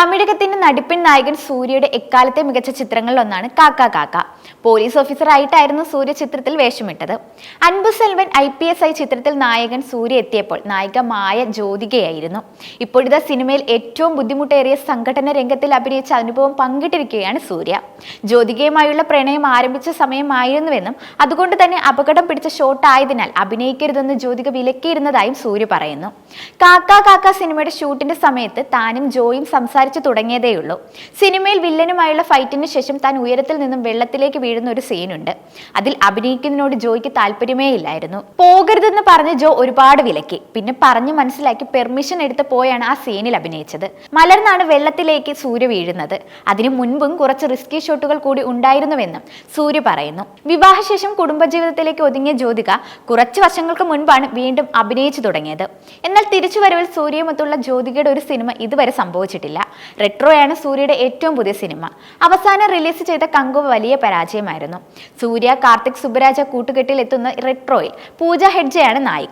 തമിഴകത്തിന്റെ നടിപ്പിൻ നായകൻ സൂര്യയുടെ എക്കാലത്തെ മികച്ച ചിത്രങ്ങളിലൊന്നാണ് കാക്ക കാക്ക. പോലീസ് ഓഫീസറായിട്ടായിരുന്നു സൂര്യ ചിത്രത്തിൽ വേഷമിട്ടത്. അൻപു സെൽവൻ IPS ആയി ചിത്രത്തിൽ നായകൻ സൂര്യ എത്തിയപ്പോൾ നായിക മായ ജ്യോതികയായിരുന്നു. ഇപ്പോഴത്തെ സിനിമയിൽ ഏറ്റവും ബുദ്ധിമുട്ടേറിയ സംഘടന രംഗത്തിൽ അഭിനയിച്ച അനുഭവം പങ്കിട്ടിരിക്കുകയാണ് സൂര്യ. ജ്യോതികയുമായുള്ള പ്രണയം ആരംഭിച്ച സമയമായിരുന്നുവെന്നും അതുകൊണ്ട് തന്നെ അപകടം പിടിച്ച ഷോട്ട് ആയതിനാൽ അഭിനയിക്കരുതെന്ന് ജ്യോതിക വിലക്കിയിരുന്നതായും സൂര്യ പറയുന്നു. കാക്ക കാക്ക സിനിമയുടെ ഷൂട്ടിന്റെ സമയത്ത് താനും ജോയും സംസാരിച്ചു തുടങ്ങിയതേയുള്ളൂ. സിനിമയിൽ വില്ലനുമായുള്ള ഫൈറ്റിന് ശേഷം താൻ ഉയരത്തിൽ നിന്നും വെള്ളത്തിലേക്ക് വീഴുന്ന ഒരു സീനുണ്ട്. അതിൽ അഭിനയിക്കുന്നതിനോട് ജോയ്ക്ക് താല്പര്യമേ ഇല്ലായിരുന്നു. പോകരുതെന്ന് പറഞ്ഞ് ജോ ഒരുപാട് വിലക്കി. പിന്നെ പറഞ്ഞു മനസ്സിലാക്കി പെർമിഷൻ എടുത്ത് പോയാണ് ആ സീനിൽ അഭിനയിച്ചത്. മലർന്നാണ് വെള്ളത്തിലേക്ക് സൂര്യ വീഴുന്നത്. അതിനു മുൻപും കുറച്ച് റിസ്കി ഷോട്ടുകൾ കൂടി ഉണ്ടായിരുന്നുവെന്നും സൂര്യ പറയുന്നു. വിവാഹശേഷം കുടുംബജീവിതത്തിലേക്ക് ഒതുങ്ങിയ ജ്യോതിക കുറച്ച് വർഷങ്ങൾക്ക് മുൻപാണ് വീണ്ടും അഭിനയിച്ചു തുടങ്ങിയത്. എന്നാൽ തിരിച്ചുവരവിൽ സൂര്യയുമൊത്തുള്ള ജ്യോതികയുടെ ഒരു സിനിമ ഇതുവരെ സംഭവിച്ചിട്ടില്ല. റെട്രോയാണ് സൂര്യയുടെ ഏറ്റവും പുതിയ സിനിമ. അവസാനം റിലീസ് ചെയ്ത കങ്കു വലിയ പരാജയമായിരുന്നു. സൂര്യ കാർത്തിക് സുബ്ബരാജ കൂട്ടുകെട്ടിൽ എത്തുന്ന റെട്രോയിൽ പൂജ ഹെഗ്ഡെയാണ് നായിക.